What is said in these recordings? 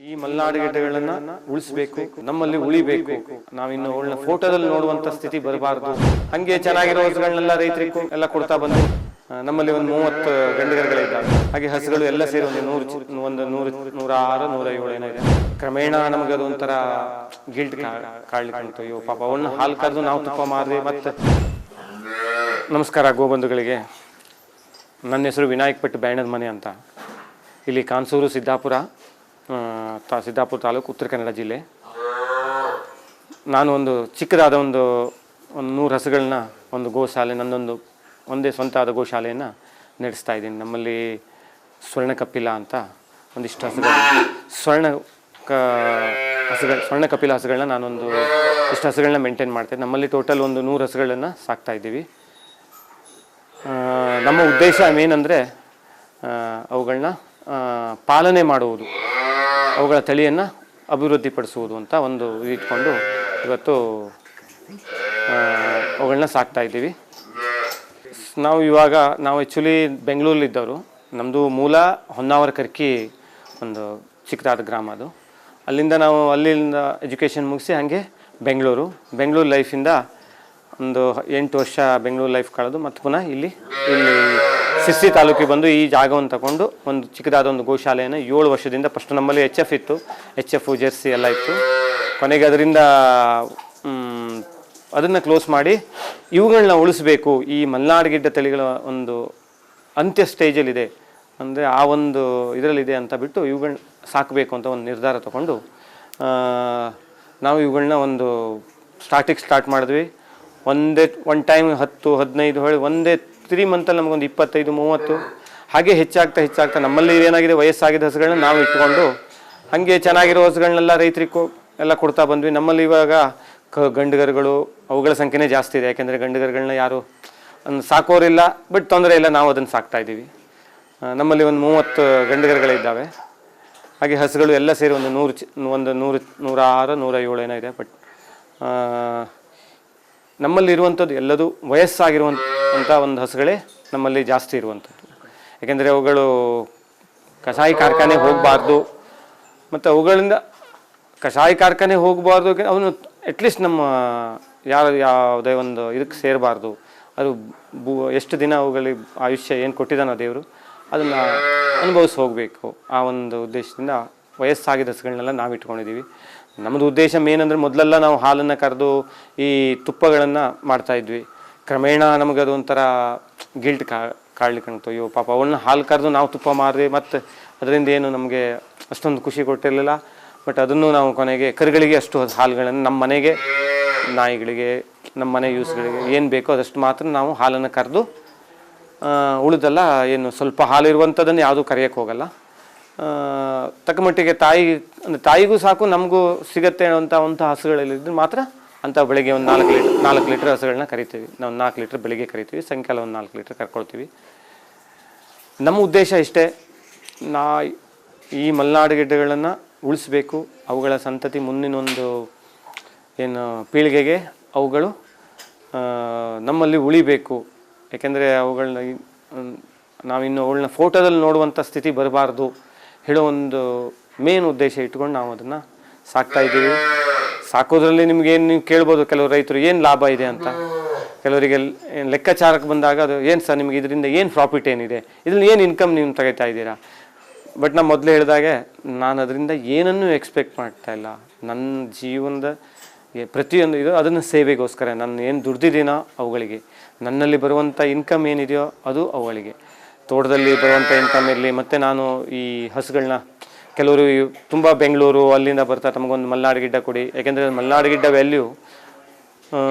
ಈ ಮಲೆನಾಡು ಗಿಡ್ಡಗಳನ್ನ ಉಳಿಸಬೇಕು, ನಮ್ಮಲ್ಲಿ ಉಳಿಬೇಕು. ನಾವಿನ್ನು ಅವಳನ್ನ ಫೋಟೋದಲ್ಲಿ ನೋಡುವಂತ ಸ್ಥಿತಿ ಬರಬಾರ್ದು. ಹಂಗೆ ಚೆನ್ನಾಗಿರೋ ಹಸುಗಳನ್ನೆಲ್ಲ ರೈತರಿಗೂ ಎಲ್ಲ ಕೊಡ್ತಾ ಬಂದು ನಮ್ಮಲ್ಲಿ ಒಂದು 30 ಗಂಡುಗರುಗಳಿದ್ದಾವೆ. ಹಾಗೆ ಹಸುಗಳು ಎಲ್ಲ ಸೇರಿ ಒಂದು 106-107 ಏನೋ ಇದೆ. ಕ್ರಮೇಣ ನಮಗೆ ಅದು ಒಂಥರ ಗಿಲ್ಟ್ ಕಾಡ್ಲಿಕ್ಕೆ ಅಯ್ಯೋ ಪಾಪ ಅವನ್ನ ಹಾಲು ಕರೆದು ನಾವು ತುಪ್ಪ ಮಾರಿದೆ. ಮತ್ತೆ ನಮಸ್ಕಾರ ಗೋಬಂಧುಗಳಿಗೆ. ನನ್ನ ಹೆಸರು ವಿನಾಯಕ್ ಭಟ್ ಬ್ಯಾಣದ ಮನೆ ಅಂತ. ಇಲ್ಲಿ ಕಾನ್ಸೂರು ಸಿದ್ದಾಪುರ ತಾಲೂಕು, ಉತ್ತರ ಕನ್ನಡ ಜಿಲ್ಲೆ. ನಾನು ಒಂದು ಚಿಕ್ಕದಾದ ಒಂದು 100 ಹಸುಗಳನ್ನ ಒಂದು ಗೋಶಾಲೆ, ಒಂದೇ ಸ್ವಂತ ಆದ ಗೋಶಾಲೆಯನ್ನು ನಡೆಸ್ತಾ ಇದ್ದೀನಿ. ನಮ್ಮಲ್ಲಿ ಸ್ವರ್ಣ ಕಪಿಲ ಅಂತ ಒಂದಿಷ್ಟು ಹಸುಗಳು, ಸ್ವರ್ಣ ಕಪಿಲ ಹಸುಗಳನ್ನ ನಾನೊಂದು ಇಷ್ಟು ಹಸುಗಳನ್ನ ಮೇಂಟೈನ್ ಮಾಡ್ತೇನೆ. ನಮ್ಮಲ್ಲಿ ಟೋಟಲ್ ಒಂದು 100 ಹಸುಗಳನ್ನ ಸಾಕ್ತಾ ಇದ್ದೀವಿ. ನಮ್ಮ ಉದ್ದೇಶ ಏನಂದರೆ ಅವುಗಳನ್ನ ಪಾಲನೆ ಮಾಡುವುದು, ಅವುಗಳ ತಳಿಯನ್ನು ಅಭಿವೃದ್ಧಿಪಡಿಸುವುದು ಅಂತ ಒಂದು ಇಟ್ಕೊಂಡು ಇವತ್ತು ಅವುಗಳನ್ನ ಸಾಕ್ತಾ ಇದ್ದೀವಿ. ನಾವು ಆ್ಯಕ್ಚುಲಿ ಬೆಂಗಳೂರಲ್ಲಿದ್ದವರು. ನಮ್ಮದು ಮೂಲ ಹೊನ್ನಾವರ ಕರ್ಕಿ, ಒಂದು ಚಿಕ್ಕದಾದ ಗ್ರಾಮ ಅದು. ಅಲ್ಲಿಂದ ಎಜುಕೇಷನ್ ಮುಗಿಸಿ ಹಾಗೆ ಬೆಂಗಳೂರು ಲೈಫಿಂದ ಒಂದು 8 ವರ್ಷ ಬೆಂಗಳೂರು ಲೈಫ್ ಕಳೆದು ಮತ್ತು ಪುನಃ ಇಲ್ಲಿ ಸಿರ್ಸಿ ತಾಲೂಕಿಗೆ ಬಂದು ಈ ಜಾಗವನ್ನು ತಗೊಂಡು ಒಂದು ಚಿಕ್ಕದಾದ ಒಂದು ಗೋಶಾಲೆಯನ್ನು 7 ವರ್ಷದಿಂದ, ಫಸ್ಟ್ ನಮ್ಮಲ್ಲಿ HF ಇತ್ತು, HF ಜೆರ್ಸಿ ಎಲ್ಲ ಇತ್ತು. ಕೊನೆಗೆ ಅದನ್ನು ಕ್ಲೋಸ್ ಮಾಡಿ ಇವುಗಳನ್ನ ಉಳಿಸ್ಬೇಕು. ಈ ಮಲೆನಾಡು ಗಿಡ್ಡ ತಳಿಗಳ ಒಂದು ಅಂತ್ಯ ಸ್ಟೇಜಲ್ಲಿದೆ, ಅಂದರೆ ಆ ಒಂದು ಇದರಲ್ಲಿದೆ ಅಂತ ಬಿಟ್ಟು ಇವುಗಳನ್ನ ಸಾಕಬೇಕು ಅಂತ ಒಂದು ನಿರ್ಧಾರ ತಗೊಂಡು ನಾವು ಇವುಗಳನ್ನ ಒಂದು ಸ್ಟಾರ್ಟ್ ಮಾಡಿದ್ವಿ. ಒನ್ ಟೈಮ್ 10-15 ಹೊಳೆ ಒಂದೇ 3 ಮಂತಲ್ಲಿ ನಮಗೊಂದು 25-30 ಹಾಗೆ ಹೆಚ್ಚಾಗ್ತಾ ನಮ್ಮಲ್ಲಿ ಏನಾಗಿದೆ, ವಯಸ್ಸಾಗಿದ್ದ ಹಸುಗಳನ್ನ ನಾವು ಇಟ್ಕೊಂಡು ಹಾಗೆ ಚೆನ್ನಾಗಿರೋ ಹಸುಗಳನ್ನೆಲ್ಲ ರೈತರಿಗೂ ಎಲ್ಲ ಕೊಡ್ತಾ ಬಂದ್ವಿ. ನಮ್ಮಲ್ಲಿ ಇವಾಗ ಗಂಡುಗರುಗಳು ಅವುಗಳ ಸಂಖ್ಯೆನೇ ಜಾಸ್ತಿ ಇದೆ. ಯಾಕೆಂದರೆ ಗಂಡುಗರುಗಳನ್ನ ಯಾರು ಸಾಕೋರಿಲ್ಲ, ಬಟ್ ತೊಂದರೆ ಇಲ್ಲ, ನಾವು ಅದನ್ನು ಸಾಕ್ತಾ ಇದ್ದೀವಿ. ನಮ್ಮಲ್ಲಿ ಒಂದು 30 ಗಂಡುಗರುಗಳಿದ್ದಾವೆ. ಹಾಗೆ ಹಸುಗಳು ಎಲ್ಲ ಸೇರಿ ಒಂದು 106-107 ಏನೋ ಇದೆ. ಬಟ್ ನಮ್ಮಲ್ಲಿ ಇರುವಂಥದ್ದು ಎಲ್ಲದೂ ವಯಸ್ಸಾಗಿರುವಂಥ ಒಂದು ಹಸುಗಳೇ ನಮ್ಮಲ್ಲಿ ಜಾಸ್ತಿ ಇರುವಂಥದ್ದು. ಯಾಕೆಂದರೆ ಅವುಗಳು ಕಷಾಯ ಕಾರ್ಖಾನೆ ಹೋಗಬಾರ್ದು, ಮತ್ತು ಅವುಗಳಿಂದ ಕಷಾಯ ಕಾರ್ಖಾನೆ ಹೋಗಬಾರ್ದು. ಅವನು ಅಟ್ಲೀಸ್ಟ್ ನಮ್ಮ ಯಾವುದೇ ಒಂದು ಇದಕ್ಕೆ ಸೇರಬಾರ್ದು. ಅದು ಎಷ್ಟು ದಿನ ಅವುಗಳಿಗೆ ಆಯುಷ್ಯ ಏನು ಕೊಟ್ಟಿದ್ದಾನೋ ದೇವರು, ಅದನ್ನು ಅನುಭವಿಸಿ ಹೋಗಬೇಕು. ಆ ಒಂದು ಉದ್ದೇಶದಿಂದ ವಯಸ್ಸಾಗಿದ್ದ ಹಸುಗಳನ್ನೆಲ್ಲ ನಾವು ಇಟ್ಕೊಂಡಿದ್ದೀವಿ. ನಮ್ಮದು ಉದ್ದೇಶ ಏನಂದರೆ, ಮೊದಲೆಲ್ಲ ನಾವು ಹಾಲನ್ನು ಕರೆದು ಈ ತುಪ್ಪಗಳನ್ನು ಮಾಡ್ತಾಯಿದ್ವಿ. ಕ್ರಮೇಣ ನಮಗದು ಒಂಥರ ಗಿಲ್ಟ್ ಕಾಡ್ಲಿಕ್ಕೆ ಅಯ್ಯೋ ಪಾಪ ಅವನ್ನ ಹಾಲು ಕರೆದು ನಾವು ತುಪ್ಪ ಮಾರಿದೆ. ಮತ್ತು ಅದರಿಂದ ಏನು ನಮಗೆ ಅಷ್ಟೊಂದು ಖುಷಿ ಕೊಟ್ಟಿರಲಿಲ್ಲ. ಬಟ್ ಅದನ್ನು ನಾವು ಕೊನೆಗೆ ಕರುಗಳಿಗೆ ಅಷ್ಟು ಹಾಲುಗಳನ್ನು ನಮ್ಮ ಮನೆಗೆ, ನಾಯಿಗಳಿಗೆ, ನಮ್ಮ ಮನೆ ಯೂಸ್ಗಳಿಗೆ ಏನು ಬೇಕೋ ಅದಷ್ಟು ಮಾತ್ರ ನಾವು ಹಾಲನ್ನು ಕರೆದು, ಉಳಿದೆಲ್ಲ ಏನು ಸ್ವಲ್ಪ ಹಾಲು ಇರುವಂಥದ್ದನ್ನು ಯಾವುದೂ ಕರೆಯೋಕ್ಕೆ ಹೋಗಲ್ಲ. ತಕ್ಕ ಮಟ್ಟಿಗೆ ತಾಯಿಗೂ ಸಾಕು, ನಮಗೂ ಸಿಗತ್ತೆ ಅನ್ನೋಂಥ ಹಸುಗಳಲ್ಲಿದ್ದರೆ ಮಾತ್ರ ಅಂತ ಬೆಳಗ್ಗೆ ಒಂದು 4 ಲೀಟ್ರ್ ಹಸುಗಳನ್ನ ಕರಿತೀವಿ. ನಾವು 4 ಲೀಟ್ರ್ ಬೆಳಿಗ್ಗೆ ಕರಿತೀವಿ, ಸಾಯಂಕಾಲ ಒಂದು 4 ಲೀಟ್ರ್ ಕರ್ಕೊಳ್ತೀವಿ. ನಮ್ಮ ಉದ್ದೇಶ ಇಷ್ಟೇ, ಈ ಮಲೆನಾಡು ಗಿಡ್ಡಗಳನ್ನು ಉಳಿಸ್ಬೇಕು. ಅವುಗಳ ಸಂತತಿ ಮುಂದಿನೊಂದು ಏನು ಪೀಳಿಗೆಗೆ ಅವುಗಳು ನಮ್ಮಲ್ಲಿ ಉಳಿಬೇಕು. ಯಾಕೆಂದರೆ ನಾವಿನ್ನು ಅವಳನ್ನ ಫೋಟೋದಲ್ಲಿ ನೋಡುವಂಥ ಸ್ಥಿತಿ ಬರಬಾರ್ದು ಹೇಳೋ ಒಂದು ಮೇನ್ ಉದ್ದೇಶ ಇಟ್ಕೊಂಡು ನಾವು ಅದನ್ನು ಸಾಕ್ತಾ ಇದ್ದೀವಿ. ಸಾಕೋದ್ರಲ್ಲಿ ನೀವು ಕೇಳ್ಬೋದು, ಕೆಲವು ರೈತರು ಏನು ಲಾಭ ಇದೆ ಅಂತ. ಕೆಲವರಿಗೆ ಲೆಕ್ಕಾಚಾರಕ್ಕೆ ಬಂದಾಗ ಅದು ಏನು ಸರ್ ನಿಮ್ಗೆ ಇದರಿಂದ ಏನು ಪ್ರಾಫಿಟ್ ಏನಿದೆ, ಇದರಿಂದ ಏನು ಇನ್ಕಮ್ ನೀವು ತೆಗಿತಾ ಇದ್ದೀರಾ? ಬಟ್ ನಾನು ಮೊದಲೇ ಹೇಳಿದಾಗೆ, ನಾನು ಅದರಿಂದ ಏನನ್ನೂ ಎಕ್ಸ್ಪೆಕ್ಟ್ ಮಾಡ್ತಾ ಇಲ್ಲ. ನನ್ನ ಜೀವನದ ಪ್ರತಿಯೊಂದು ಇದು ಅದನ್ನು ಸೇವೆಗೋಸ್ಕರ. ನಾನು ಏನು ದುಡ್ದಿದ್ದೀನೋ ಅವುಗಳಿಗೆ, ನನ್ನಲ್ಲಿ ಬರುವಂಥ ಇನ್ಕಮ್ ಏನಿದೆಯೋ ಅದು ಅವುಗಳಿಗೆ, ತೋಟದಲ್ಲಿ ಬರುವಂಥ ಇನ್ಕಮ್ ಇರಲಿ. ಮತ್ತು ನಾನು ಈ ಹಸುಗಳನ್ನ, ಕೆಲವರು ತುಂಬ ಬೆಂಗಳೂರು ಅಲ್ಲಿಂದ ಬರ್ತಾರೆ, ತಮಗೊಂದು ಮಲೆನಾಡು ಗಿಡ್ಡ ಕೊಡಿ. ಯಾಕೆಂದರೆ ಮಲೆನಾಡು ಗಿಡ್ಡ ವ್ಯಾಲ್ಯೂ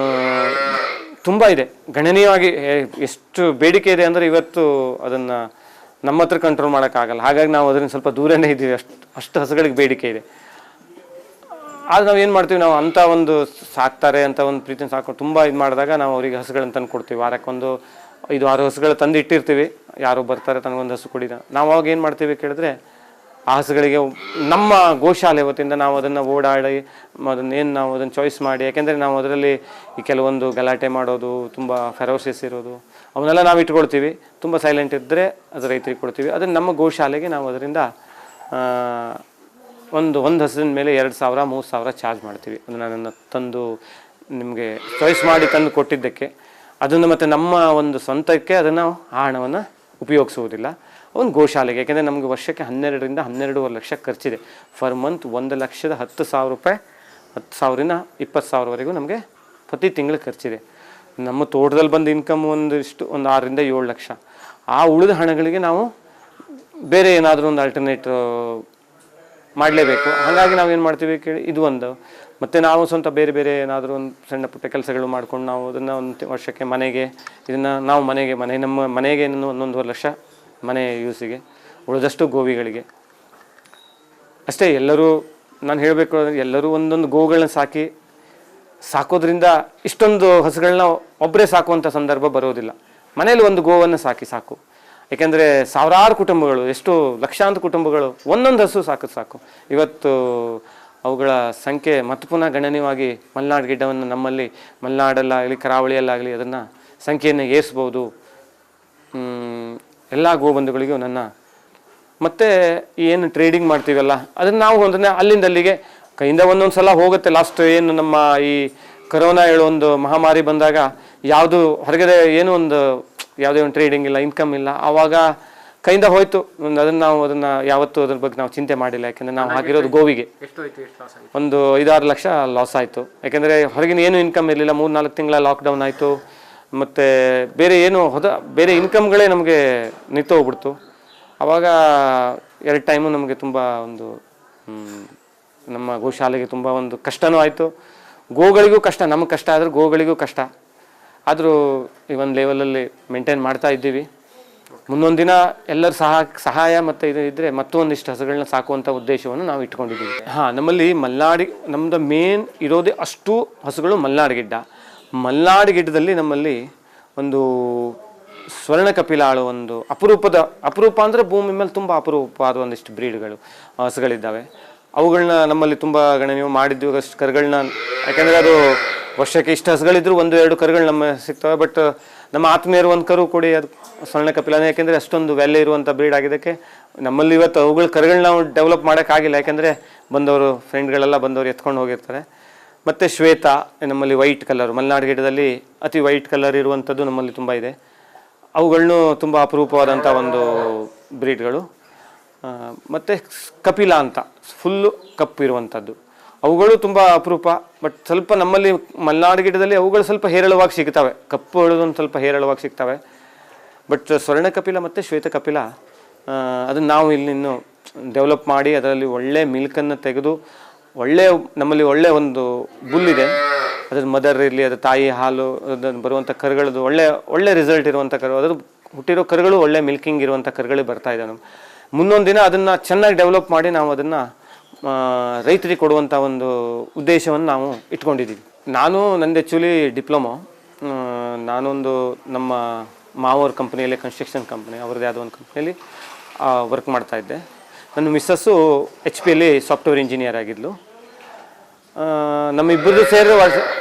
ತುಂಬ ಇದೆ, ಗಣನೀಯವಾಗಿ ಎಷ್ಟು ಬೇಡಿಕೆ ಇದೆ ಅಂದರೆ ಇವತ್ತು ಅದನ್ನು ನಮ್ಮ ಹತ್ರ ಕಂಟ್ರೋಲ್ ಮಾಡೋಕ್ಕಾಗಲ್ಲ. ಹಾಗಾಗಿ ನಾವು ಅದನ್ನು ಸ್ವಲ್ಪ ದೂರನೇ ಇದ್ದೀವಿ. ಅಷ್ಟು ಹಸುಗಳಿಗೆ ಬೇಡಿಕೆ ಇದೆ. ಆದರೆ ನಾವು ಏನು ಮಾಡ್ತೀವಿ, ನಾವು ಅಂಥ ಒಂದು ಸಾಕ್ತಾರೆ ಅಂತ ಒಂದು ಪ್ರೀತಿನ ಸಾಕೊಂಡು ತುಂಬ ಇದು ಮಾಡಿದಾಗ ನಾವು ಅವರಿಗೆ ಹಸುಗಳನ್ನು ತಂದು ಕೊಡ್ತೀವಿ. ವಾರಕ್ಕೊಂದು 5-6 ಹಸುಗಳು ತಂದು ಇಟ್ಟಿರ್ತೀವಿ. ಯಾರು ಬರ್ತಾರೆ ತನಗೊಂದು ಹಸು ಕೊಡಿದ, ನಾವು ಅವಾಗ ಏನು ಮಾಡ್ತೀವಿ ಕೇಳಿದ್ರೆ, ಆ ಹಸುಗಳಿಗೆ ನಮ್ಮ ಗೋಶಾಲೆ ವತಿಯಿಂದ ನಾವು ಅದನ್ನು ಓಡಾಡಿ ನಾವು ಅದನ್ನು ಚಾಯ್ಸ್ ಮಾಡಿ. ಯಾಕೆಂದರೆ ನಾವು ಅದರಲ್ಲಿ ಈ ಕೆಲವೊಂದು ಗಲಾಟೆ ಮಾಡೋದು, ತುಂಬ ಫೆರೋಸಿಯಸ್ ಇರೋದು, ಅವನ್ನೆಲ್ಲ ನಾವು ಇಟ್ಕೊಳ್ತೀವಿ. ತುಂಬ ಸೈಲೆಂಟ್ ಇದ್ದರೆ ಅದು ರೈತರಿಗೆ ಕೊಡ್ತೀವಿ. ಅದನ್ನು ನಮ್ಮ ಗೋಶಾಲೆಗೆ ನಾವು ಅದರಿಂದ ಒಂದು ಹಸುವಿನ ಮೇಲೆ 2,000 3,000 ಚಾರ್ಜ್ ಮಾಡ್ತೀವಿ. ಅದನ್ನು ನನ್ನ ತಂದು ನಿಮಗೆ ಚಾಯ್ಸ್ ಮಾಡಿ ತಂದು ಕೊಟ್ಟಿದ್ದಕ್ಕೆ. ಅದನ್ನು ಮತ್ತು ನಮ್ಮ ಒಂದು ಸ್ವಂತಕ್ಕೆ ಅದನ್ನು ಆ ಹಣವನ್ನು ಉಪಯೋಗಿಸುವುದಿಲ್ಲ. ಒಂದು ಗೋಶಾಲೆಗೆ, ಯಾಕೆಂದರೆ ನಮಗೆ ವರ್ಷಕ್ಕೆ 12ರಿಂದ 12.5 ಲಕ್ಷ ಖರ್ಚಿದೆ. ಫರ್ ಮಂತ್ 1,10,000 ರೂಪಾಯಿ, 10,000ರಿಂದ 20,000ವರೆಗೂ ನಮಗೆ ಪ್ರತಿ ತಿಂಗಳು ಖರ್ಚಿದೆ. ನಮ್ಮ ತೋಟದಲ್ಲಿ ಬಂದು ಇನ್ಕಮ್ ಒಂದು 6ರಿಂದ 7 ಲಕ್ಷ. ಆ ಉಳಿದ ಹಣಗಳಿಗೆ ನಾವು ಬೇರೆ ಏನಾದರೂ ಒಂದು ಆಲ್ಟರ್ನೇಟ್ ಮಾಡಲೇಬೇಕು. ಹಾಗಾಗಿ ನಾವೇನು ಮಾಡ್ತೀವಿ ಕೇಳಿ, ಇದು ಒಂದು. ಮತ್ತು ನಾವು ಸ್ವಂತ ಬೇರೆ ಬೇರೆ ಏನಾದರೂ ಒಂದು ಸಣ್ಣ ಪುಟ್ಟ ಕೆಲಸಗಳು ಮಾಡ್ಕೊಂಡು ನಾವು ಅದನ್ನು ಒಂದು ವರ್ಷಕ್ಕೆ ಮನೆಗೆ ಇದನ್ನು ನಾವು ನಮ್ಮ ಮನೆಗೆ 1.5 ಲಕ್ಷ ಮನೆ ಯೂಸಿಗೆ, ಉಳಿದಷ್ಟು ಗೋವಿಗಳಿಗೆ ಅಷ್ಟೇ. ಎಲ್ಲರೂ ನಾನು ಹೇಳಬೇಕು ಅಂದರೆ ಎಲ್ಲರೂ ಒಂದೊಂದು ಗೋಗಳನ್ನ ಸಾಕೋದ್ರಿಂದ ಇಷ್ಟೊಂದು ಹಸುಗಳನ್ನ ಒಬ್ಬರೇ ಸಾಕುವಂಥ ಸಂದರ್ಭ ಬರೋದಿಲ್ಲ. ಮನೇಲಿ ಒಂದು ಗೋವನ್ನು ಸಾಕು. ಏಕೆಂದರೆ ಸಾವಿರಾರು ಕುಟುಂಬಗಳು, ಎಷ್ಟು ಲಕ್ಷಾಂತರ ಕುಟುಂಬಗಳು ಒಂದೊಂದು ಹಸು ಸಾಕು. ಇವತ್ತು ಅವುಗಳ ಸಂಖ್ಯೆ ಮತ್ತೆ ಪುನಃ ಗಣನೀಯವಾಗಿ ಮಲೆನಾಡು ಗಿಡ್ಡವನ್ನು ನಮ್ಮಲ್ಲಿ ಮಲೆನಾಡಲ್ಲಾಗಲಿ ಕರಾವಳಿಯಲ್ಲಾಗಲಿ ಅದನ್ನು ಸಂಖ್ಯೆಯನ್ನು ಏರಿಸ್ಬೋದು. ಎಲ್ಲ ಗೋಬಂಧುಗಳಿಗೂ ನನ್ನ ಮತ್ತು ಏನು ಟ್ರೇಡಿಂಗ್ ಮಾಡ್ತೀವಲ್ಲ ಅದನ್ನು ನಾವು ಅಲ್ಲಿಂದ ಅಲ್ಲಿಗೆ ಕೈಯಿಂದ ಒಂದೊಂದು ಸಲ ಹೋಗುತ್ತೆ. ಲಾಸ್ಟ್ ಏನು ನಮ್ಮ ಈ ಕೊರೋನಾ ಒಂದು ಮಹಾಮಾರಿ ಬಂದಾಗ ಯಾವುದು ಹೊರಗಡೆ ಏನೂ ಯಾವುದೇ ಒಂದು ಟ್ರೇಡಿಂಗ್ ಇಲ್ಲ, ಇನ್ಕಮ್ ಇಲ್ಲ, ಆವಾಗ ಕೈಯಿಂದ ಹೋಯ್ತು. ಅದನ್ನು ಯಾವತ್ತೂ ಅದ್ರ ಬಗ್ಗೆ ನಾವು ಚಿಂತೆ ಮಾಡಿಲ್ಲ. ಯಾಕೆಂದರೆ ನಾವು ಹಾಕಿರೋದು ಗೋವಿಗೆ. ಒಂದು 5-6 ಲಕ್ಷ ಲಾಸ್ ಆಯಿತು. ಯಾಕೆಂದರೆ ಹೊರಗಿನ ಏನೂ ಇನ್ಕಮ್ ಇರಲಿಲ್ಲ. 3-4 ತಿಂಗಳ ಲಾಕ್ಡೌನ್ ಆಯಿತು. ಮತ್ತು ಬೇರೆ ಇನ್ಕಮ್ಗಳೇ ನಮಗೆ ನಿಂತೋಗ್ಬಿಡ್ತು. ಆವಾಗ 2 ಟೈಮು ನಮಗೆ ತುಂಬ ನಮ್ಮ ಗೋಶಾಲೆಗೆ ತುಂಬ ಒಂದು ಕಷ್ಟನೂ ಆಯಿತು. ಗೋಗಳಿಗೂ ಕಷ್ಟ, ನಮಗೆ ಕಷ್ಟ ಆದರೂ ಗೋಗಳಿಗೂ ಕಷ್ಟ. ಆದರೂ ಈ ಒಂದು ಲೆವೆಲಲ್ಲಿ ಮೇಂಟೈನ್ ಮಾಡ್ತಾ ಇದ್ದೀವಿ. ಮುಂದೊಂದು ದಿನ ಎಲ್ಲರ ಸಹಾಯ ಮತ್ತು ಇದು ಇದ್ದರೆ ಮತ್ತೊಂದಿಷ್ಟು ಹಸುಗಳನ್ನ ಸಾಕುವಂಥ ಉದ್ದೇಶವನ್ನು ನಾವು ಇಟ್ಕೊಂಡಿದ್ದೀವಿ. ನಮ್ಮಲ್ಲಿ ನಮ್ಮದು ಮೇನ್ ಇರೋದೇ ಅಷ್ಟು ಹಸುಗಳು ಮಲೆನಾಡು ಗಿಡ್ಡದಲ್ಲಿ ನಮ್ಮಲ್ಲಿ ಒಂದು ಸ್ವರ್ಣ ಕಪಿಲಾಳು ಒಂದು ಅಪರೂಪ ಅಂದರೆ ಭೂಮಿ ಮೇಲೆ ತುಂಬ ಅಪರೂಪವಾದ ಒಂದಿಷ್ಟು ಬ್ರೀಡ್ಗಳು ಹಸುಗಳಿದ್ದಾವೆ. ಅವುಗಳನ್ನ ನಮ್ಮಲ್ಲಿ ತುಂಬ ಗಣನೀಯ ಮಾಡಿದ್ವಿ. ಅಷ್ಟು ಕರುಗಳನ್ನ, ಯಾಕೆಂದರೆ ಅದು ವರ್ಷಕ್ಕೆ ಇಷ್ಟು ಹಸುಗಳಿದ್ರು 1-2 ಕರುಗಳು ನಮ್ಮ ಸಿಗ್ತವೆ. ಬಟ್ ನಮ್ಮ ಆತ್ಮೀಯರು ಒಂದು ಕರು ಕೊಡಿ, ಅದು ಸ್ವರ್ಣ ಕಪಿಲಾನೆ. ಯಾಕೆಂದರೆ ಅಷ್ಟೊಂದು ವ್ಯಾಲ್ಯೂ ಇರುವಂಥ ಬ್ರೀಡ್ ಆಗಿದ್ದಕ್ಕೆ ನಮ್ಮಲ್ಲಿ ಇವತ್ತು ಅವುಗಳ ಕರುಗಳನ್ನ ನಾವು ಡೆವಲಪ್ ಮಾಡೋಕ್ಕಾಗಿಲ್ಲ. ಯಾಕೆಂದರೆ ಫ್ರೆಂಡ್ಗಳೆಲ್ಲ ಬಂದವರು ಎತ್ಕೊಂಡು ಹೋಗಿರ್ತಾರೆ. ಮತ್ತು ಶ್ವೇತ ನಮ್ಮಲ್ಲಿ ವೈಟ್ ಕಲರ್, ಮಲೆನಾಡು ಗಿಡ್ಡದಲ್ಲಿ ಅತಿ ವೈಟ್ ಕಲರ್ ಇರುವಂಥದ್ದು ನಮ್ಮಲ್ಲಿ ತುಂಬ ಇದೆ. ಅವುಗಳನ್ನು ತುಂಬ ಅಪರೂಪವಾದಂಥ ಒಂದು ಬ್ರೀಡ್ಗಳು. ಮತ್ತು ಕಪಿಲ ಅಂತ ಫುಲ್ಲು ಕಪ್ಪು ಇರುವಂಥದ್ದು, ಅವುಗಳು ತುಂಬ ಅಪರೂಪ. ಬಟ್ ಸ್ವಲ್ಪ ನಮ್ಮಲ್ಲಿ ಮಲೆನಾಡು ಗಿಡ್ಡದಲ್ಲಿ ಅವುಗಳು ಸ್ವಲ್ಪ ಹೇರಳವಾಗಿ ಸಿಗ್ತವೆ. ಕಪ್ಪು ಹೇಳೋದೊಂದು ಸ್ವಲ್ಪ ಹೇರಳವಾಗಿ ಸಿಗ್ತವೆ. ಬಟ್ ಸ್ವರ್ಣ ಕಪಿಲ ಮತ್ತು ಶ್ವೇತ ಕಪಿಲ ಅದನ್ನು ನಾವು ಇಲ್ಲಿ ಇನ್ನೂ ಡೆವಲಪ್ ಮಾಡಿ ಅದರಲ್ಲಿ ಒಳ್ಳೆ ಮಿಲ್ಕನ್ನು ತೆಗೆದು ನಮ್ಮಲ್ಲಿ ಒಳ್ಳೆ ಒಂದು ಬುಲ್ಲಿದೆ. ಅದ್ರ ಮದರ್ ಇರಲಿ, ಅದ್ರ ತಾಯಿ ಹಾಲು, ಅದನ್ನು ಬರುವಂಥ ಕರುಗಳದ್ದು ಒಳ್ಳೆ ರಿಸಲ್ಟ್ ಇರುವಂಥ ಕರು, ಅದ್ರ ಹುಟ್ಟಿರೋ ಕರುಗಳು ಒಳ್ಳೆ ಮಿಲ್ಕಿಂಗ್ ಇರುವಂಥ ಕರುಗಳೇ ಬರ್ತಾ ಇದೆ. ನಮ್ಮ ಮುಂದೊಂದು ದಿನ ಅದನ್ನು ಚೆನ್ನಾಗಿ ಡೆವಲಪ್ ಮಾಡಿ ನಾವು ಅದನ್ನು ರೈತರಿಗೆ ಕೊಡುವಂಥ ಒಂದು ಉದ್ದೇಶವನ್ನು ನಾವು ಇಟ್ಕೊಂಡಿದ್ದೀವಿ. ನಂದು ಆ್ಯಕ್ಚುಲಿ ಡಿಪ್ಲೊಮೊ. ನಾನೊಂದು ನಮ್ಮ ಮಾವವ್ರ ಕಂಪ್ನಿಯಲ್ಲಿ, ಕನ್ಸ್ಟ್ರಕ್ಷನ್ ಕಂಪ್ನಿ ಅವ್ರದ್ದು ಯಾವುದೋ ಒಂದು ಕಂಪ್ನಿಯಲ್ಲಿ ವರ್ಕ್ ಮಾಡ್ತಾಯಿದ್ದೆ. ನನ್ನ ಮಿಸ್ಸಸ್ಸು HP ಸಾಫ್ಟ್ವೇರ್ ಇಂಜಿನಿಯರ್ ಆಗಿದ್ಲು. ನಮ್ಮಿಬ್ಬರದ್ದು ಸೇರಿ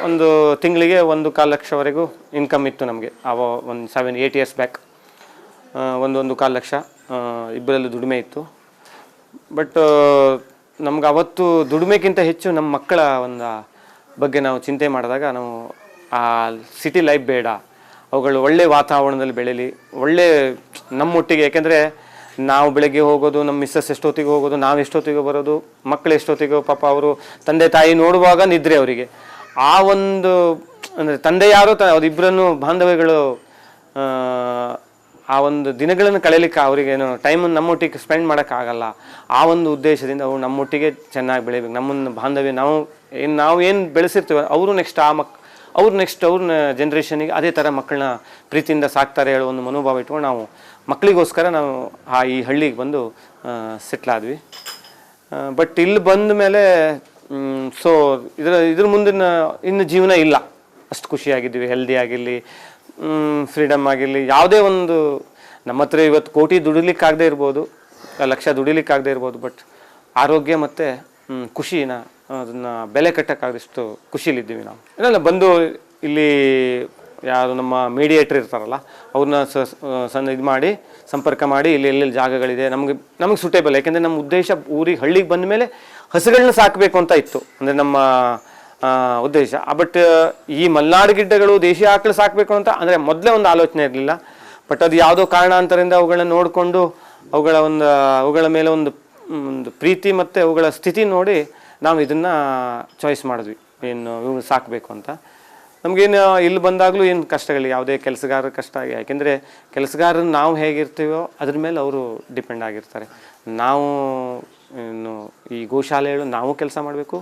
ಒಂದು ತಿಂಗಳಿಗೆ 1.25 ಲಕ್ಷವರೆಗೂ ಇನ್ಕಮ್ ಇತ್ತು ನಮಗೆ. ಒಂದು 7-8 ಇಯರ್ಸ್ ಬ್ಯಾಕ್ 1.25 ಲಕ್ಷ ಇಬ್ಬರಲ್ಲೂ ದುಡಿಮೆ ಇತ್ತು. ಬಟ್ ನಮ್ಗೆ ಅವತ್ತು ದುಡಿಮೆಗಿಂತ ಹೆಚ್ಚು ನಮ್ಮ ಮಕ್ಕಳ ಬಗ್ಗೆ ನಾವು ಚಿಂತೆ ಮಾಡಿದಾಗ ನಾವು ಆ ಸಿಟಿ ಲೈಫ್ ಬೇಡ, ಅವುಗಳು ಒಳ್ಳೆ ವಾತಾವರಣದಲ್ಲಿ ಬೆಳೀಲಿ, ನಮ್ಮೊಟ್ಟಿಗೆ. ಯಾಕೆಂದರೆ ನಾವು ಬೆಳಗ್ಗೆ ಹೋಗೋದು, ನಮ್ಮ ಮಿಸ್ಸಸ್ ಎಷ್ಟೊತ್ತಿಗೆ ಹೋಗೋದು, ನಾವು ಎಷ್ಟೊತ್ತಿಗೆ ಬರೋದು, ಮಕ್ಕಳು ಎಷ್ಟೊತ್ತಿಗೆ, ಪಾಪ ಅವರು ತಂದೆ ತಾಯಿ ನೋಡುವಾಗ ನಿದ್ರೆ ಅವರಿಗೆ. ಅಂದರೆ ತಂದೆ ಯಾರೋ ಅವರಿಬ್ಬರನ್ನು ಬಾಂಧವ್ಯಗಳು ಆ ಒಂದು ದಿನಗಳನ್ನು ಕಳೀಲಿಕ್ಕೆ ಅವರಿಗೇನು ಟೈಮನ್ನು ನಮ್ಮೊಟ್ಟಿಗೆ ಸ್ಪೆಂಡ್ ಮಾಡೋಕ್ಕಾಗಲ್ಲ. ಆ ಒಂದು ಉದ್ದೇಶದಿಂದ ಅವರು ನಮ್ಮೊಟ್ಟಿಗೆ ಚೆನ್ನಾಗಿ ಬೆಳಿಬೇಕು. ನಮ್ಮನ್ನು ಬಾಂಧವ್ಯ ನಾವು ಏನು ಬೆಳೆಸಿರ್ತೀವಿ ಅವರು ನೆಕ್ಸ್ಟ್ ಅವ್ರ ಜನ್ರೇಷನಿಗೆ ಅದೇ ಥರ ಮಕ್ಕಳನ್ನ ಪ್ರೀತಿಯಿಂದ ಸಾಕ್ತಾರೆ ಹೇಳೋ ಒಂದು ಮನೋಭಾವ ಇಟ್ಕೊಂಡು ನಾವು ಮಕ್ಕಳಿಗೋಸ್ಕರ ನಾವು ಈ ಹಳ್ಳಿಗೆ ಬಂದು ಸೆಟ್ಲಾದ್ವಿ. ಬಟ್ ಇಲ್ಲಿ ಬಂದ ಮೇಲೆ ಇದ್ರ ಮುಂದಿನ ಇನ್ನು ಜೀವನ ಇಲ್ಲ. ಅಷ್ಟು ಖುಷಿಯಾಗಿದ್ದೀವಿ, ಹೆಲ್ದಿ ಆಗಿರಲಿ, ಫ್ರೀಡಮ್ ಆಗಿರಲಿ. ಯಾವುದೇ ಒಂದು ನಮ್ಮ ಹತ್ರ ಇವತ್ತು ಕೋಟಿ ದುಡಿಲಿಕ್ಕಾಗದೇ ಇರ್ಬೋದು, ಲಕ್ಷ ದುಡಿಲಿಕ್ಕಾಗದೇ ಇರ್ಬೋದು, ಬಟ್ ಆರೋಗ್ಯ ಮತ್ತು ಖುಷಿನ ಅದನ್ನು ಬೆಲೆ ಕಟ್ಟೋಕ್ಕಾಗದಷ್ಟು ಖುಷಿಲಿದ್ದೀವಿ ನಾವು. ಇಲ್ಲ ಬಂದು ಇಲ್ಲಿ ಯಾರು ನಮ್ಮ ಮೀಡಿಯೇಟ್ರ್ ಇರ್ತಾರಲ್ಲ ಅವ್ರನ್ನ ಇದು ಮಾಡಿ ಸಂಪರ್ಕ ಮಾಡಿ ಇಲ್ಲಿ ಎಲ್ಲೆಲ್ಲಿ ಜಾಗಗಳಿದೆ ನಮಗೆ ಸೂಟೇಬಲ್. ಯಾಕೆಂದರೆ ನಮ್ಮ ಉದ್ದೇಶ ಹಳ್ಳಿಗೆ ಬಂದ ಮೇಲೆ ಹಸುಗಳನ್ನ ಸಾಕಬೇಕು ಅಂತ ಇತ್ತು, ಅಂದರೆ ನಮ್ಮ ಉದ್ದೇಶ. ಬಟ್ ಈ ಮಲೆನಾಡು ಗಿಡ್ಡಗಳು ದೇಶೀಯ ಆಕಳು ಸಾಕಬೇಕು ಅಂತ ಅಂದರೆ ಮೊದಲೇ ಒಂದು ಆಲೋಚನೆ ಇರಲಿಲ್ಲ. ಬಟ್ ಅದು ಯಾವುದೋ ಕಾರಣಾಂತರದಿಂದ ಅವುಗಳನ್ನ ನೋಡಿಕೊಂಡು ಅವುಗಳ ಮೇಲೆ ಒಂದು ಪ್ರೀತಿ ಮತ್ತು ಅವುಗಳ ಸ್ಥಿತಿ ನೋಡಿ ನಾವು ಇದನ್ನು ಚಾಯ್ಸ್ ಮಾಡಿದ್ವಿ, ಏನು ಇವು ಸಾಕಬೇಕು ಅಂತ. ನಮಗೇನು ಇಲ್ಲಿ ಬಂದಾಗಲೂ ಏನು ಕಷ್ಟಗಳು, ಯಾವುದೇ ಕೆಲಸಗಾರರ ಕಷ್ಟ ಆಗಿ, ಯಾಕೆಂದರೆ ಕೆಲಸಗಾರರು ನಾವು ಹೇಗಿರ್ತೀವೋ ಅದ್ರ ಮೇಲೆ ಅವರು ಡಿಪೆಂಡ್ ಆಗಿರ್ತಾರೆ. ನಾವು ಇನ್ನು ಈ ಗೋಶಾಲೆಗಳು ನಾವು ಕೆಲಸ ಮಾಡಬೇಕು,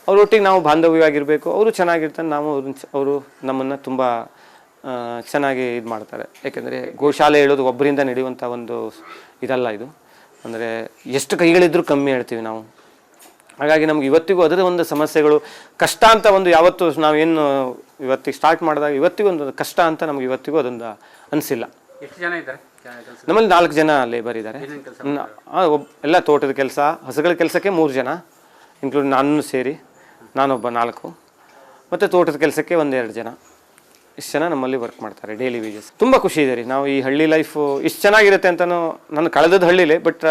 ಅವರೊಟ್ಟಿಗೆ ನಾವು ಬಾಂಧವ್ಯವಾಗಿರಬೇಕು, ಅವರು ಚೆನ್ನಾಗಿರ್ತಾರೆ, ಅವರು ನಮ್ಮನ್ನು ತುಂಬ ಚೆನ್ನಾಗಿ ಇದು ಮಾಡ್ತಾರೆ. ಯಾಕೆಂದರೆ ಗೋಶಾಲೆ ಹೇಳೋದು ಒಬ್ಬರಿಂದ ನಡೆಯುವಂಥ ಒಂದು ಇದಲ್ಲ ಇದು, ಅಂದರೆ ಎಷ್ಟು ಕೈಗಳಿದ್ರೂ ಕಮ್ಮಿ ಹೇಳ್ತೀವಿ ನಾವು. ಹಾಗಾಗಿ ನಮ್ಗೆ ಇವತ್ತಿಗೂ ಅದರ ಒಂದು ಸಮಸ್ಯೆಗಳು ಕಷ್ಟ ಅಂತ ಒಂದು ಯಾವತ್ತು ನಾವೇನು ಇವತ್ತಿಗೆ ಸ್ಟಾರ್ಟ್ ಮಾಡಿದಾಗ ಇವತ್ತಿಗೂ ಒಂದು ಕಷ್ಟ ಅಂತ ನಮ್ಗೆ ಇವತ್ತಿಗೂ ಅದೊಂದು ಅನಿಸಿಲ್ಲ. ಎಷ್ಟು ಜನ ಇದ್ದಾರೆ ನಮ್ಮಲ್ಲಿ 4 ಜನ ಲೇಬರ್ ಇದ್ದಾರೆ. ಎಲ್ಲ ತೋಟದ ಕೆಲಸ, ಹಸುಗಳ ಕೆಲಸಕ್ಕೆ 3 ಜನ ಇನ್ಕ್ಲೂಡ್ ನಾನು ಸೇರಿ, ನಾನೊಬ್ಬ 4, ಮತ್ತು ತೋಟದ ಕೆಲಸಕ್ಕೆ 1-2 ಜನ. ಇಷ್ಟು ಜನ ನಮ್ಮಲ್ಲಿ ವರ್ಕ್ ಮಾಡ್ತಾರೆ ಡೈಲಿ ವೇಜಸ್. ತುಂಬ ಖುಷಿ ಇದೆ ರೀ. ನಾವು ಈ ಹಳ್ಳಿ ಲೈಫು ಇಷ್ಟು ಚೆನ್ನಾಗಿರುತ್ತೆ ಅಂತಲೂ, ನಾನು ಕಳೆದದ್ದು ಹಳ್ಳಿಲೇ, ಬಟ್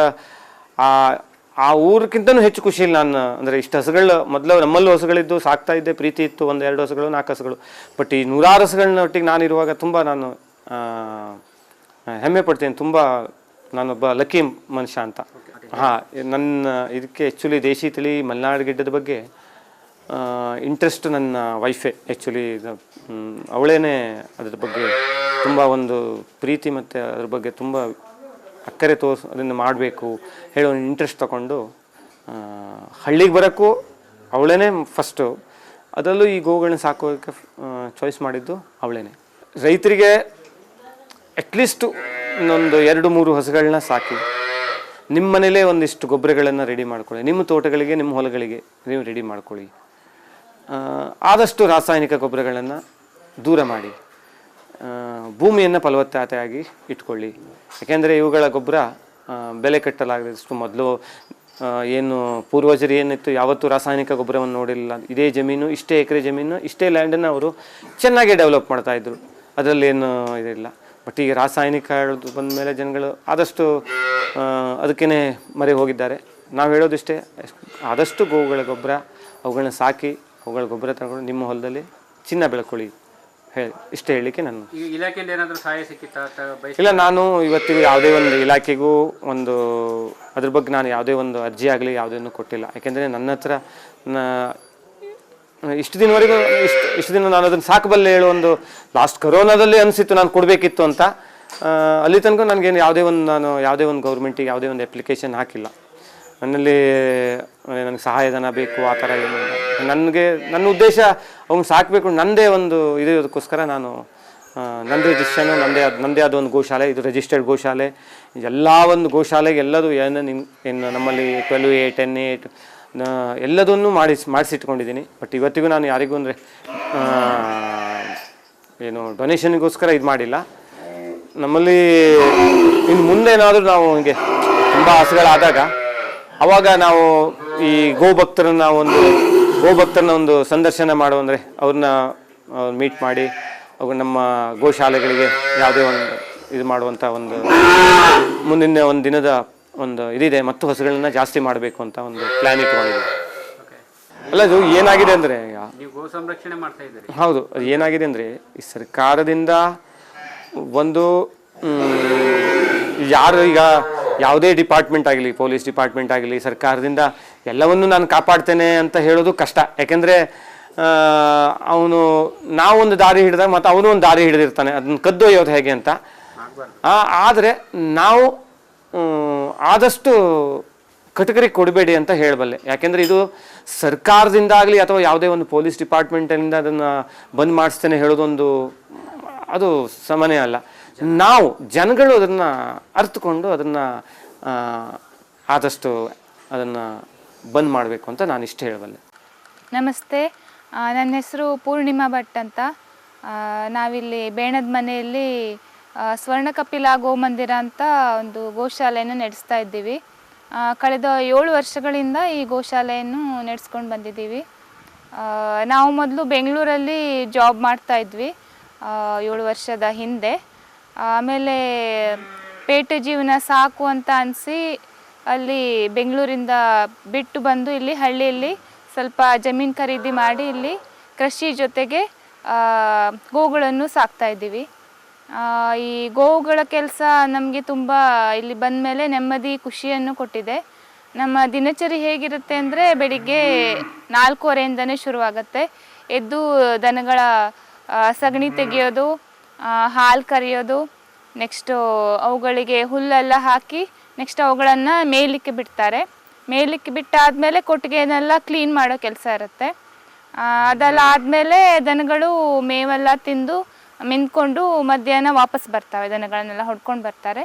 ಆ ಊರಿಗಿಂತನೂ ಹೆಚ್ಚು ಖುಷಿಯಲ್ಲಿ ನಾನು, ಅಂದರೆ ಇಷ್ಟು ಹಸುಗಳು ಮೊದಲು ನಮ್ಮಲ್ಲೂ ಹಸುಗಳಿದ್ದು ಸಾಕ್ತಾ ಇದ್ದೆ, ಪ್ರೀತಿ ಇತ್ತು, 1-2 ಹಸುಗಳು 4 ಹಸುಗಳು. ಬಟ್ ಈ 100 ಹಸುಗಳನ್ನ ಒಟ್ಟಿಗೆ ನಾನಿರುವಾಗ ತುಂಬ ನಾನು ಹೆಮ್ಮೆ ಪಡ್ತೀನಿ. ತುಂಬ ನಾನೊಬ್ಬ ಲಕ್ಕಿ ಮನುಷ್ಯ ಅಂತ. ಹಾಂ, ನನ್ನ ಇದಕ್ಕೆ ಆ್ಯಕ್ಚುಲಿ ದೇಶಿ ತಳಿ ಮಲೆನಾಡು ಗಿಡ್ಡದ ಬಗ್ಗೆ ಇಂಟ್ರೆಸ್ಟ್ ನನ್ನ ವೈಫೇ ಆ್ಯಕ್ಚುಲಿ. ಅವಳೇನೆ ಅದ್ರ ಬಗ್ಗೆ ತುಂಬ ಒಂದು ಪ್ರೀತಿ ಮತ್ತು ಅದ್ರ ಬಗ್ಗೆ ತುಂಬ ಅಕ್ಕರೆ ಅದನ್ನು ಮಾಡಬೇಕು ಹೇಳೋ ಇಂಟ್ರೆಸ್ಟ್ ತಗೊಂಡು ಹಳ್ಳಿಗೆ ಬರೋಕ್ಕೂ ಅವಳೇನೆ ಫಸ್ಟು. ಅದರಲ್ಲೂ ಈ ಗೋಗಳನ್ನ ಸಾಕೋಕ್ಕೆ ಚಾಯ್ಸ್ ಮಾಡಿದ್ದು ಅವಳೇನೆ. ರೈತರಿಗೆ ಅಟ್ಲೀಸ್ಟು ಇನ್ನೊಂದು 2-3 ಹಸುಗಳನ್ನ ಸಾಕಿ ನಿಮ್ಮ ಮನೇಲೇ ಒಂದಿಷ್ಟು ಗೊಬ್ಬರಗಳನ್ನು ರೆಡಿ ಮಾಡ್ಕೊಳ್ಳಿ, ನಿಮ್ಮ ತೋಟಗಳಿಗೆ ನಿಮ್ಮ ಹೊಲಗಳಿಗೆ ನೀವು ರೆಡಿ ಮಾಡ್ಕೊಳ್ಳಿ. ಆದಷ್ಟು ರಾಸಾಯನಿಕ ಗೊಬ್ಬರಗಳನ್ನು ದೂರ ಮಾಡಿ, ಭೂಮಿಯನ್ನು ಫಲವತ್ತತೆಯಾಗಿ ಇಟ್ಕೊಳ್ಳಿ. ಯಾಕೆಂದರೆ ಇವುಗಳ ಗೊಬ್ಬರ ಬೆಲೆ ಕಟ್ಟಲಾಗದಷ್ಟು ಮೊದಲು ಏನು ಪೂರ್ವಜರು ಏನಿತ್ತು, ಯಾವತ್ತೂ ರಾಸಾಯನಿಕ ಗೊಬ್ಬರವನ್ನು ನೋಡಿರಲಿಲ್ಲ. ಇದೇ ಜಮೀನು, ಇಷ್ಟೇ ಎಕರೆ ಜಮೀನು, ಇಷ್ಟೇ ಲ್ಯಾಂಡನ್ನು ಅವರು ಚೆನ್ನಾಗಿ ಡೆವಲಪ್ ಮಾಡ್ತಾಯಿದ್ರು, ಅದರಲ್ಲೇನು ಇದಿಲ್ಲ. ಬಟ್ ಈಗ ರಾಸಾಯನಿಕ ಬಂದ ಮೇಲೆ ಜನಗಳು ಆದಷ್ಟು ಅದಕ್ಕೇ ಮರೆ ಹೋಗಿದ್ದಾರೆ. ನಾವು ಹೇಳೋದಿಷ್ಟೇ, ಆದಷ್ಟು ಗೋವುಗಳ ಗೊಬ್ಬರ ಅವುಗಳನ್ನ ಸಾಕಿ ಅವುಗಳ ಗೊಬ್ಬರ ತಗೊಂಡು ನಿಮ್ಮ ಹೊಲದಲ್ಲಿ ಚಿನ್ನ ಬೆಳ್ಕೊಳ್ಳಿ ಇಷ್ಟೇ ಹೇಳಲಿಕ್ಕೆ ನಾನು. ಇಲಾಖೆಯಿಂದ ಏನಾದರೂ ಸಹಾಯ ಸಿಕ್ಕಿತ್ತಾ? ಇಲ್ಲ, ನಾನು ಇವತ್ತಿಗೂ ಯಾವುದೇ ಒಂದು ಇಲಾಖೆಗೂ ಒಂದು ಅದ್ರ ಬಗ್ಗೆ ನಾನು ಯಾವುದೇ ಒಂದು ಅರ್ಜಿ ಆಗಲಿ ಯಾವುದೇನು ಕೊಟ್ಟಿಲ್ಲ. ಯಾಕೆಂದರೆ ನನ್ನ ಹತ್ರ ಇಷ್ಟು ದಿನವರೆಗೂ ಇಷ್ಟು ದಿನ ನಾನು ಅದನ್ನು ಸಾಕಬಲ್ಲೆ ಹೇಳೋ ಒಂದು ಲಾಸ್ಟ್ ಕೊರೋನಾದಲ್ಲಿ ಅನಿಸಿತ್ತು ನಾನು ಕೊಡಬೇಕಿತ್ತು ಅಂತ. ಅಲ್ಲಿ ತನಕ ನನಗೇನು ಯಾವುದೇ ಒಂದು ಗೌರ್ಮೆಂಟಿಗೆ ಯಾವುದೇ ಒಂದು ಅಪ್ಲಿಕೇಶನ್ ಹಾಕಿಲ್ಲ. ನನ್ನಲ್ಲಿ ನನಗೆ ಸಹಾಯಧನ ಬೇಕು ಆ ಥರ ಏನು ನನ್ನ ಉದ್ದೇಶ ಅವ್ನು ಸಾಕಬೇಕು, ನನ್ನದೇ ಒಂದು ಇರೋದಕ್ಕೋಸ್ಕರ ನಾನು ನಂದು ರಿಜಿಸ್ಟ್ರೇಷನು ನನ್ನದೇ ಆದ ಒಂದು ಗೋಶಾಲೆ, ಇದು ರಿಜಿಸ್ಟರ್ಡ್ ಗೋಶಾಲೆ. ಎಲ್ಲ ಒಂದು ಗೋಶಾಲೆಗೆ ಎಲ್ಲದೂ ಏನು ನಮ್ಮಲ್ಲಿ 12A 10A ಎಲ್ಲದನ್ನು ಮಾಡಿಸಿಟ್ಕೊಂಡಿದ್ದೀನಿ. ಬಟ್ ಇವತ್ತಿಗೂ ನಾನು ಯಾರಿಗೂ ಅಂದರೆ ಏನು ಡೊನೇಷನ್ಗೋಸ್ಕರ ಇದು ಮಾಡಿಲ್ಲ. ನಮ್ಮಲ್ಲಿ ಇನ್ನು ಮುಂದೇನಾದರೂ ನಾವು ಹಿಂಗೆ ತುಂಬ ಹಸುಗಳಾದಾಗ ಅವಾಗ ನಾವು ಈ ಗೋಭಕ್ತರನ್ನ ಒಂದು ಸಂದರ್ಶನ ಮಾಡು, ಅಂದರೆ ಅವ್ರನ್ನ ಮೀಟ್ ಮಾಡಿ ಅವ್ರು ನಮ್ಮ ಗೋಶಾಲೆಗಳಿಗೆ ಯಾವುದೇ ಒಂದು ಇದು ಮಾಡುವಂಥ ಒಂದು ಮುಂದಿನ ಒಂದು ದಿನದ ಒಂದು ಇದಿದೆ, ಮತ್ತು ಹಸುಗಳನ್ನ ಜಾಸ್ತಿ ಮಾಡಬೇಕು ಅಂತ ಒಂದು ಪ್ಲ್ಯಾನ್ ಇಟ್ಕೊಂಡಿದ್ದೀವಿ. ಅಲ್ಲ, ಅದು ಏನಾಗಿದೆ ಅಂದರೆ ಗೋ ಸಂರಕ್ಷಣೆ ಮಾಡ್ತಾ ಇದ್ದೀರಿ. ಹೌದು, ಅದು ಏನಾಗಿದೆ ಅಂದರೆ ಈ ಸರ್ಕಾರದಿಂದ ಒಂದು ಯಾರು ಈಗ ಯಾವುದೇ ಡಿಪಾರ್ಟ್ಮೆಂಟ್ ಆಗಲಿ, ಪೊಲೀಸ್ ಡಿಪಾರ್ಟ್ಮೆಂಟ್ ಆಗಲಿ, ಸರ್ಕಾರದಿಂದ ಎಲ್ಲವನ್ನೂ ನಾನು ಕಾಪಾಡ್ತೇನೆ ಅಂತ ಹೇಳೋದು ಕಷ್ಟ. ಯಾಕೆಂದರೆ ನಾವೊಂದು ದಾರಿ ಹಿಡಿದಾಗ ಮತ್ತು ಅವನು ಒಂದು ದಾರಿ ಹಿಡಿದಿರ್ತಾನೆ, ಅದನ್ನು ಕದ್ದೊಯ್ಯೋದು ಹೇಗೆ ಅಂತ. ಆದರೆ ನಾವು ಆದಷ್ಟು ಕಟಕರಿಗೆ ಕೊಡಬೇಡಿ ಅಂತ ಹೇಳಬಲ್ಲೆ. ಯಾಕೆಂದರೆ ಇದು ಸರ್ಕಾರದಿಂದಾಗಲಿ ಅಥವಾ ಯಾವುದೇ ಒಂದು ಪೊಲೀಸ್ ಡಿಪಾರ್ಟ್ಮೆಂಟಿಂದ ಅದನ್ನು ಬಂದ್ ಮಾಡಿಸ್ತೇನೆ ಹೇಳೋದೊಂದು ಅದು ಸಮನೆ ಅಲ್ಲ. ನಾವು ಜನಗಳು ಅದನ್ನು ಅರ್ಥಕೊಂಡು ಅದನ್ನು ಆದಷ್ಟು ಅದನ್ನು ಬಂದ್ ಮಾಡಬೇಕು ಅಂತ ನಾನು ಇಷ್ಟು ಹೇಳಬಲ್ಲೆ. ನಮಸ್ತೆ, ನನ್ನ ಹೆಸರು ಪೂರ್ಣಿಮಾ ಭಟ್ ಅಂತ. ನಾವಿಲ್ಲಿ ಬೇಣದ ಮನೆಯಲ್ಲಿ ಸ್ವರ್ಣಕಪಿಲ ಗೋಮಂದಿರ ಅಂತ ಒಂದು ಗೋಶಾಲೆಯನ್ನು ನಡೆಸ್ತಾ ಇದ್ದೀವಿ. ಕಳೆದ 7 ವರ್ಷಗಳಿಂದ ಈ ಗೋಶಾಲೆಯನ್ನು ನಡೆಸ್ಕೊಂಡು ಬಂದಿದ್ದೀವಿ. ನಾವು ಮೊದಲು ಬೆಂಗಳೂರಲ್ಲಿ ಜಾಬ್ ಮಾಡ್ತಾ ಇದ್ವಿ 7 ವರ್ಷದ ಹಿಂದೆ. ಆಮೇಲೆ ಪೇಟೆ ಜೀವನ ಸಾಕು ಅಂತ ಅನಿಸಿ ಅಲ್ಲಿ ಬೆಂಗಳೂರಿಂದ ಬಿಟ್ಟು ಬಂದು ಇಲ್ಲಿ ಹಳ್ಳಿಯಲ್ಲಿ ಸ್ವಲ್ಪ ಜಮೀನು ಖರೀದಿ ಮಾಡಿ ಇಲ್ಲಿ ಕೃಷಿ ಜೊತೆಗೆ ಗೋವುಗಳನ್ನು ಸಾಕ್ತಾ ಇದ್ದೀವಿ. ಈ ಗೋವುಗಳ ಕೆಲಸ ನಮಗೆ ತುಂಬ ಇಲ್ಲಿ ಬಂದ ಮೇಲೆ ನೆಮ್ಮದಿ ಖುಷಿಯನ್ನು ಕೊಟ್ಟಿದೆ. ನಮ್ಮ ದಿನಚರಿ ಹೇಗಿರುತ್ತೆ ಅಂದರೆ ಬೆಳಿಗ್ಗೆ 4:15ಇಂದನೇ ಶುರುವಾಗುತ್ತೆ. ಎದ್ದು ದನಗಳ ಸಗಣಿ ತೆಗೆಯೋದು, ಹಾಲು ಕರೆಯೋದು, ನೆಕ್ಸ್ಟು ಅವುಗಳಿಗೆ ಹುಲ್ಲೆಲ್ಲ ಹಾಕಿ ನೆಕ್ಸ್ಟ್ ಅವುಗಳನ್ನು ಮೇಯಲಿಕ್ಕೆ ಬಿಡ್ತಾರೆ. ಮೇಯಲಿಕ್ಕೆ ಬಿಟ್ಟಾದಮೇಲೆ ಕೊಟ್ಟಿಗೆನೆಲ್ಲ ಕ್ಲೀನ್ ಮಾಡೋ ಕೆಲಸ ಇರುತ್ತೆ. ಅದೆಲ್ಲ ಆದಮೇಲೆ ದನಗಳು ಮೇವೆಲ್ಲ ತಿಂದು ಮಿಂದ್ಕೊಂಡು ಮಧ್ಯಾಹ್ನ ವಾಪಸ್ ಬರ್ತವೆ. ದನಗಳನ್ನೆಲ್ಲ ಹೊಡ್ಕೊಂಡು ಬರ್ತಾರೆ.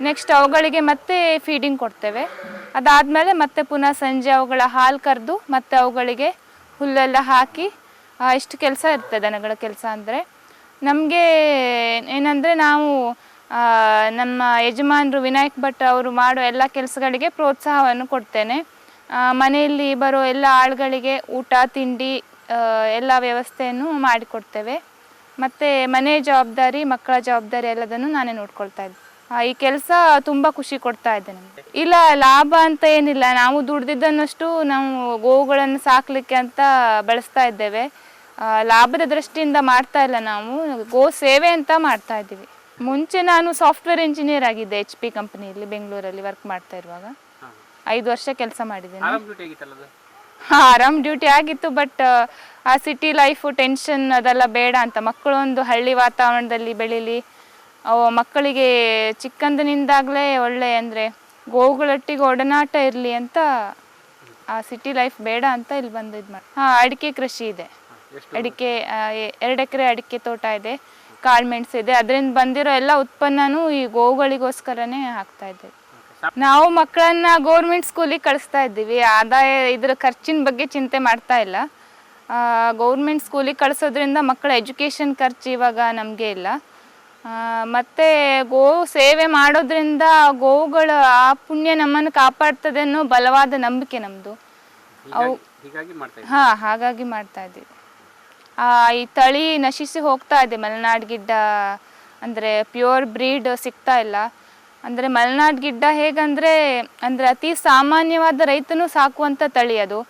ನೆಕ್ಸ್ಟ್ ಅವುಗಳಿಗೆ ಮತ್ತೆ ಫೀಡಿಂಗ್ ಕೊಡ್ತೇವೆ. ಅದಾದಮೇಲೆ ಮತ್ತೆ ಪುನಃ ಸಂಜೆ ಅವುಗಳ ಹಾಲು ಕರೆದು ಮತ್ತೆ ಅವುಗಳಿಗೆ ಹುಲ್ಲೆಲ್ಲ ಹಾಕಿ ಇಷ್ಟು ಕೆಲಸ ಇರುತ್ತೆ ದನಗಳ ಕೆಲಸ ಅಂದರೆ. ನಮಗೆ ಏನಂದರೆ ನಾವು ನಮ್ಮ ಯಜಮಾನರು ವಿನಾಯಕ್ ಭಟ್ ಅವರು ಮಾಡೋ ಎಲ್ಲ ಕೆಲಸಗಳಿಗೆ ಪ್ರೋತ್ಸಾಹವನ್ನು ಕೊಡ್ತೇನೆ. ಮನೆಯಲ್ಲಿ ಬರೋ ಎಲ್ಲ ಆಳುಗಳಿಗೆ ಊಟ ತಿಂಡಿ ಎಲ್ಲ ವ್ಯವಸ್ಥೆಯನ್ನು ಮಾಡಿಕೊಡ್ತೇವೆ. ಮತ್ತು ಮನೆ ಜವಾಬ್ದಾರಿ, ಮಕ್ಕಳ ಜವಾಬ್ದಾರಿ ಎಲ್ಲದನ್ನು ನಾನೇ ನೋಡ್ಕೊಳ್ತಾ ಇದ್ದೆ. ಈ ಕೆಲಸ ತುಂಬ ಖುಷಿ ಕೊಡ್ತಾ ಇದೆ ನಮಗೆ. ಇಲ್ಲ, ಲಾಭ ಅಂತ ಏನಿಲ್ಲ. ನಾವು ದುಡ್ದಿದ್ದನ್ನಷ್ಟು ನಾವು ಗೋವುಗಳನ್ನು ಸಾಕಲಿಕ್ಕೆ ಅಂತ ಬಳಸ್ತಾ ಇದ್ದೇವೆ. ಲಾಭದ ದೃಷ್ಟಿಯಿಂದ ಮಾಡ್ತಾ ಇಲ್ಲ, ನಾವು ಗೋ ಸೇವೆ ಅಂತ ಮಾಡ್ತಾ ಇದ್ದೀವಿ. ಮುಂಚೆ ನಾನು ಸಾಫ್ಟ್ವೇರ್ ಇಂಜಿನಿಯರ್ ಆಗಿದ್ದೆ HP ಕಂಪನಿಯಲ್ಲಿ ಬೆಂಗಳೂರಲ್ಲಿ ವರ್ಕ್ ಮಾಡ್ತಾ ಇರುವಾಗ. 5 ವರ್ಷ ಕೆಲಸ ಮಾಡಿದ್ದೇನೆ. ಆರಾಮ್ ಡ್ಯೂಟಿ ಆಗಿತ್ತು. ಬಟ್ ಆ ಸಿಟಿ ಲೈಫು ಟೆನ್ಷನ್ ಅದೆಲ್ಲ ಬೇಡ ಅಂತ, ಮಕ್ಕಳು ಒಂದು ಹಳ್ಳಿ ವಾತಾವರಣದಲ್ಲಿ ಬೆಳೀಲಿ, ಮಕ್ಕಳಿಗೆ ಚಿಕ್ಕಂದಿನಿಂದಾಗಲೇ ಒಳ್ಳೆ ಅಂದರೆ ಗೋವುಗಳೊಟ್ಟಿಗೆ ಒಡನಾಟ ಇರಲಿ ಅಂತ ಆ ಸಿಟಿ ಲೈಫ್ ಬೇಡ ಅಂತ ಇಲ್ಲಿ ಬಂದು ಇದು ಮಾಡಿ. ಅಡಿಕೆ ಕೃಷಿ ಇದೆ. ಅಡಿಕೆ 2 ಎಕರೆ ಅಡಿಕೆ ತೋಟ ಇದೆ, ಕಾಳುಮೆಣಸು ಇದೆ. ಅದರಿಂದ ಬಂದಿರೋ ಎಲ್ಲ ಉತ್ಪನ್ನನೂ ಈ ಗೋವುಗಳಿಗೋಸ್ಕರನೇ ಹಾಕ್ತಾ ಇದ್ದೇವೆ. ನಾವು ಮಕ್ಕಳನ್ನ ಗೌರ್ಮೆಂಟ್ ಸ್ಕೂಲಿಗೆ ಕಳಿಸ್ತಾ ಇದ್ದೀವಿ. ಆದಾಯ ಇದರ ಖರ್ಚಿನ ಬಗ್ಗೆ ಚಿಂತೆ ಮಾಡ್ತಾ ಇಲ್ಲ. ಗೌರ್ಮೆಂಟ್ ಸ್ಕೂಲಿಗೆ ಕಳಿಸೋದ್ರಿಂದ ಮಕ್ಕಳ ಎಜುಕೇಷನ್ ಖರ್ಚು ಇವಾಗ ನಮಗೆ ಇಲ್ಲ. ಮತ್ತು ಗೋವು ಸೇವೆ ಮಾಡೋದ್ರಿಂದ ಗೋವುಗಳ ಆ ಪುಣ್ಯ ನಮ್ಮನ್ನು ಕಾಪಾಡ್ತದೆ ಅನ್ನೋ ಬಲವಾದ ನಂಬಿಕೆ ನಮ್ಮದು. ಹಾಗಾಗಿ ಮಾಡ್ತಾ ಇದ್ದೀವಿ. ಈ ತಳಿ ನಶಿಸಿ ಹೋಗ್ತಾ ಇದೆ. ಮಲೆನಾಡು ಗಿಡ್ಡ ಅಂದರೆ ಪ್ಯೂರ್ ಬ್ರೀಡ್ ಸಿಗ್ತಾ ಇಲ್ಲ. ಅಂದರೆ ಮಲೆನಾಡು ಗಿಡ್ಡ ಹೇಗಂದರೆ ಅತಿ ಸಾಮಾನ್ಯವಾದ ರೈತನೂ ಸಾಕುವಂಥ ತಳಿ ಅದು.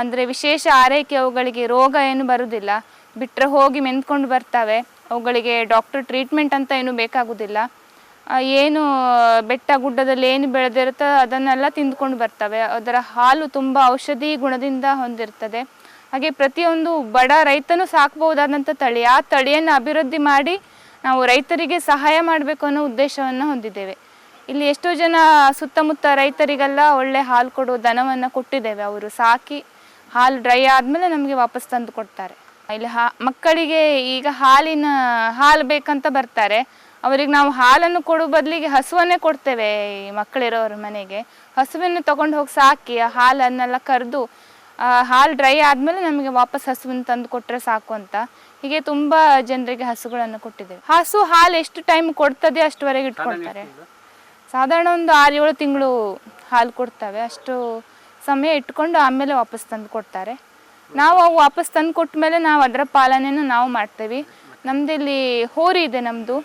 ಅಂದರೆ ವಿಶೇಷ ಆರೈಕೆ, ಅವುಗಳಿಗೆ ರೋಗ ಏನು ಬರುವುದಿಲ್ಲ. ಬಿಟ್ಟರೆ ಹೋಗಿ ಮೆಂದ್ಕೊಂಡು ಬರ್ತವೆ. ಅವುಗಳಿಗೆ ಡಾಕ್ಟರ್ ಟ್ರೀಟ್ಮೆಂಟ್ ಅಂತ ಏನೂ ಬೇಕಾಗೋದಿಲ್ಲ. ಏನು ಬೆಟ್ಟ ಗುಡ್ಡದಲ್ಲಿ ಏನು ಬೆಳೆದಿರುತ್ತೋ ಅದನ್ನೆಲ್ಲ ತಿಂದ್ಕೊಂಡು ಬರ್ತವೆ. ಅದರ ಹಾಲು ತುಂಬ ಔಷಧಿ ಗುಣದಿಂದ ಹೊಂದಿರ್ತದೆ. ಹಾಗೆ ಪ್ರತಿಯೊಂದು ಬಡ ರೈತನೂ ಸಾಕಬಹುದಾದಂಥ ತಳಿ. ಆ ತಳಿಯನ್ನು ಅಭಿವೃದ್ಧಿ ಮಾಡಿ ನಾವು ರೈತರಿಗೆ ಸಹಾಯ ಮಾಡಬೇಕು ಅನ್ನೋ ಉದ್ದೇಶವನ್ನು ಹೊಂದಿದ್ದೇವೆ. ಇಲ್ಲಿ ಎಷ್ಟೋ ಜನ ಸುತ್ತಮುತ್ತ ರೈತರಿಗೆಲ್ಲ ಒಳ್ಳೆ ಹಾಲು ಕೊಡೋ ದನವನ್ನು ಕೊಟ್ಟಿದ್ದೇವೆ. ಅವರು ಸಾಕಿ ಹಾಲು ಡ್ರೈ ಆದಮೇಲೆ ನಮಗೆ ವಾಪಸ್ ತಂದು ಕೊಡ್ತಾರೆ. ಇಲ್ಲಿ ಮಕ್ಕಳಿಗೆ ಈಗ ಹಾಲು ಬೇಕಂತ ಬರ್ತಾರೆ. ಅವರಿಗೆ ನಾವು ಹಾಲನ್ನು ಕೊಡೋ ಬದಲಿಗೆ ಹಸುವನ್ನೇ ಕೊಡ್ತೇವೆ. ಈ ಮಕ್ಕಳಿರೋರ ಮನೆಗೆ ಹಸುವನ್ನು ತೊಗೊಂಡು ಹೋಗಿ ಸಾಕಿ ಆ ಹಾಲನ್ನೆಲ್ಲ ಕರೆದು ಹಾಲು ಡ್ರೈ ಆದಮೇಲೆ ನಮಗೆ ವಾಪಸ್ ಹಸುವನ್ನು ತಂದು ಕೊಟ್ಟರೆ ಸಾಕು ಅಂತ. ಹೀಗೆ ತುಂಬ ಜನರಿಗೆ ಹಸುಗಳನ್ನು ಕೊಟ್ಟಿದ್ದೇವೆ. ಹಸು ಹಾಲು ಎಷ್ಟು ಟೈಮ್ ಕೊಡ್ತದೆ ಅಷ್ಟುವರೆಗೆ ಇಟ್ಕೊಳ್ತಾರೆ. ಸಾಧಾರಣ ಒಂದು 6-7 ತಿಂಗಳು ಹಾಲು ಕೊಡ್ತವೆ. ಅಷ್ಟು ಸಮಯ ಇಟ್ಕೊಂಡು ಆಮೇಲೆ ವಾಪಸ್ ತಂದು ಕೊಡ್ತಾರೆ. ನಾವು ಅವು ವಾಪಸ್ ತಂದು ಕೊಟ್ಟ ಮೇಲೆ ನಾವು ಅದರ ಪಾಲನೆಯನ್ನು ನಾವು ಮಾಡ್ತೇವೆ. ನಮ್ಮದಿಲ್ಲಿ ಹೋರಿ ಇದೆ. ನಮ್ಮದು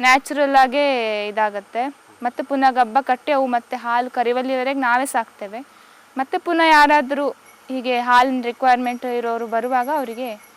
ನ್ಯಾಚುರಲ್ ಆಗೇ ಇದಾಗತ್ತೆ. ಮತ್ತು ಪುನಃ ಗಬ್ಬ ಕಟ್ಟಿ ಅವು ಮತ್ತೆ ಹಾಲು ಕರಿವಲ್ಲಿವರೆಗೆ ನಾವೇ ಸಾಕ್ತೇವೆ. ಮತ್ತು ಪುನಃ ಯಾರಾದರೂ ಹೀಗೆ ಹಾಲಿನ ರಿಕ್ವೈರ್ಮೆಂಟ್ ಇರೋರು ಬರುವಾಗ ಅವರಿಗೆ